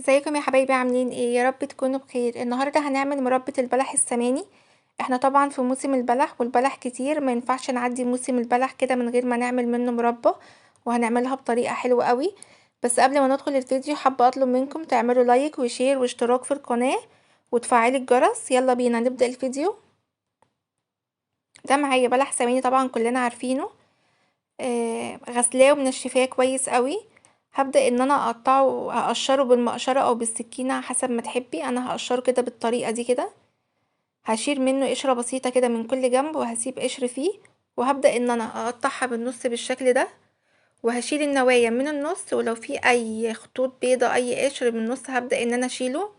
ازيكم يا حبايبي، عاملين ايه؟ يا رب تكونوا بخير. النهارده هنعمل مربى البلح السماني. احنا طبعا في موسم البلح، والبلح كتير، ما ينفعش نعدي موسم البلح كده من غير ما نعمل منه مربى. وهنعملها بطريقه حلوه قوي. بس قبل ما ندخل الفيديو، حابه اطلب منكم تعملوا لايك وشير واشتراك في القناه وتفعلوا الجرس. يلا بينا نبدا الفيديو. ده معايا بلح سماني، طبعا كلنا عارفينه. غسلاه ومنشفاه كويس قوي. هبدأ ان انا اقطعه، هقشره بالمقشرة او بالسكينة حسب ما تحبي. انا هقشره كده بالطريقة دي كده. هشيل منه قشرة بسيطة كده من كل جنب، وهسيب قشر فيه. وهبدأ ان انا اقطعها بالنص بالشكل ده. وهشيل النوايا من النص، ولو في اي خطوط بيضة اي قشر من النص هبدأ ان انا اشيله.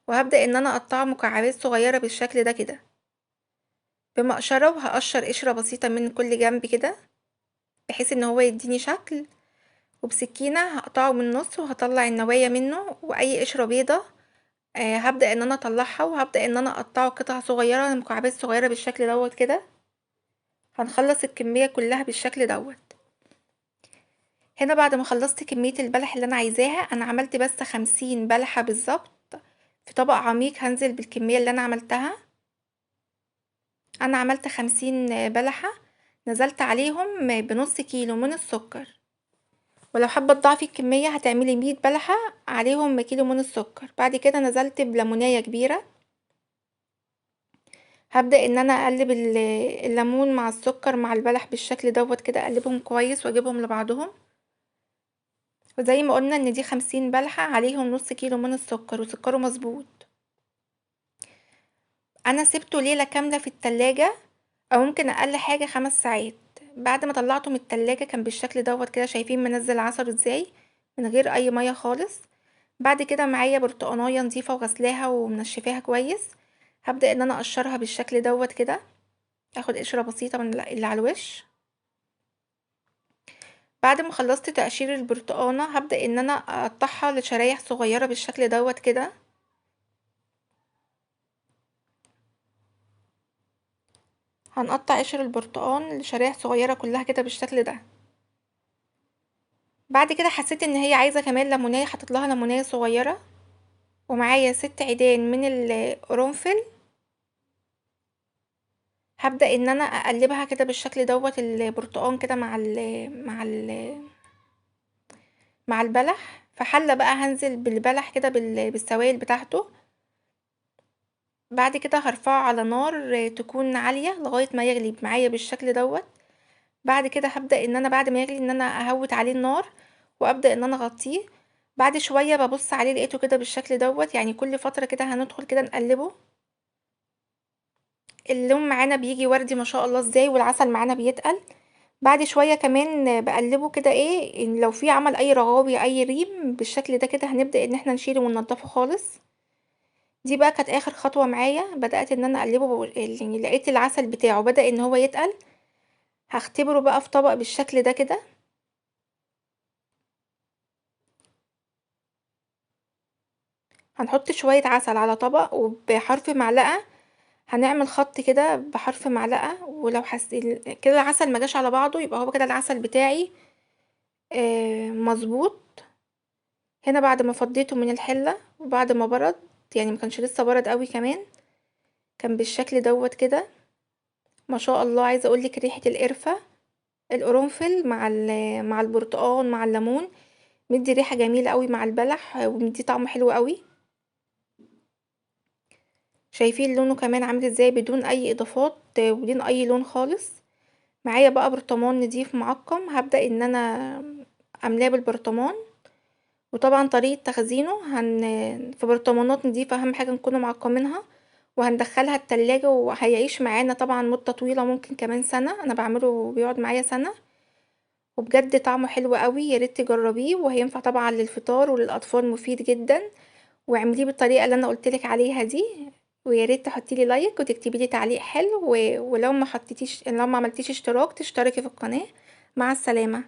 وهبدأ ان انا اقطعه مكعبات صغيرة بالشكل ده كده بمقشرة. وهقشر قشرة بسيطة من كل جنب كده، بحيث ان هو يديني شكل. وبسكينة هقطعه من النص، وهطلع النوايا منه واي قشرة بيضة. هبدأ ان انا اطلعها، وهبدأ ان انا اقطعه قطع صغيرة، مكعبات صغيرة بالشكل دوت كده. هنخلص الكمية كلها بالشكل دوت. هنا بعد ما خلصت كمية البلح اللي انا عايزاها، انا عملت بس 50 بلحة بالظبط. في طبق عميق هنزل بالكمية اللي انا عملتها. انا عملت 50 بلحة. نزلت عليهم بنص كيلو من السكر. ولو حابة تضاعفي الكمية هتعملي 100 بلحة عليهم كيلو من السكر. بعد كده نزلت بليمونية كبيرة. هبدأ ان انا اقلب الليمون مع السكر مع البلح بالشكل دوت كده، اقلبهم كويس واجيبهم لبعضهم. وزي ما قلنا ان دي 50 بلحة عليهم نص كيلو من السكر، وسكره مظبوط. انا سبته ليلة كاملة في التلاجة، او ممكن اقل حاجة 5 ساعات. بعد ما طلعته من التلاجة كان بالشكل دوت كده. شايفين منزل عسل ازاي؟ من غير اي مية خالص. بعد كده معايا برتقانية نظيفة وغسلاها ومنشفاها كويس. هبدأ ان انا اقشرها بالشكل دوت كده. اخد قشرة بسيطة من اللي على الوش. بعد ما خلصت تقشير البرتقانة هبدأ ان انا اقطعها لشرايح صغيرة بالشكل دوت كده. هنقطع قشر البرتقان لشرايح صغيرة كلها كده بالشكل ده. بعد كده حسيت ان هي عايزة كمان ليمونية، حطيت لها ليمونية صغيرة. ومعايا 6 عيدان من القرنفل. هبدأ ان انا اقلبها كده بالشكل دوت، البرتقان كده مع البلح في حلة. بقى هنزل بالبلح كده بالسوائل بتاعته. بعد كده هرفعه على نار تكون عالية لغاية ما يغلي معايا بالشكل دوت. بعد كده هبدأ ان انا بعد ما يغلي ان انا اهوت عليه النار. وابدأ ان انا اغطيه. بعد شوية ببص عليه لقيته كده بالشكل دوت، يعني كل فترة كده هندخل كده نقلبه. اللون معانا بيجي وردي ما شاء الله ازاي، والعسل معانا بيتقل. بعد شوية كمان بقلبه كده ايه، إن لو في عمل اي رغاوي اي ريم بالشكل ده كده هنبدأ ان احنا نشيله وننضفه خالص. دي بقى كانت اخر خطوة معايا. بدأت ان انا اقلبه يعني لقيت العسل بتاعه بدأ ان هو يتقل. هختبره بقى في طبق بالشكل ده كده. هنحط شوية عسل على طبق وبحرف معلقة. هنعمل خط كده بحرف معلقة، ولو كده العسل مجاش على بعضه يبقى هو كده العسل بتاعي مظبوط. هنا بعد ما فضيته من الحلة وبعد ما برد، يعني ما كانش لسه برد قوي كمان. كان بالشكل دوت كده. ما شاء الله، عايزه اقولك ريحه القرفه، القرنفل مع البرتقال مع الليمون. مدي ريحه جميله قوي مع البلح، ومدي طعم حلو قوي. شايفين لونه كمان عامل ازاي بدون اي اضافات وبدون اي لون خالص. معايا بقى برطمان نضيف معقم. هبدأ ان انا املاه بالبرطمان. وطبعا طريقة تخزينه في برطمانات نضيفة، اهم حاجة نكون معقمينها. وهندخلها التلاجة وهيعيش معانا طبعا مدة طويلة، ممكن كمان سنة. انا بعمله بيقعد معايا سنة. وبجد طعمه حلو قوي، ياريت تجربيه. وهينفع طبعا للفطار وللاطفال، مفيد جدا. واعمليه بالطريقة اللي انا قلتلك عليها دي. وياريت تحطيلي لايك وتكتبيلي تعليق حلو ولو ما عملتيش اشتراك تشتركي في القناة. مع السلامة.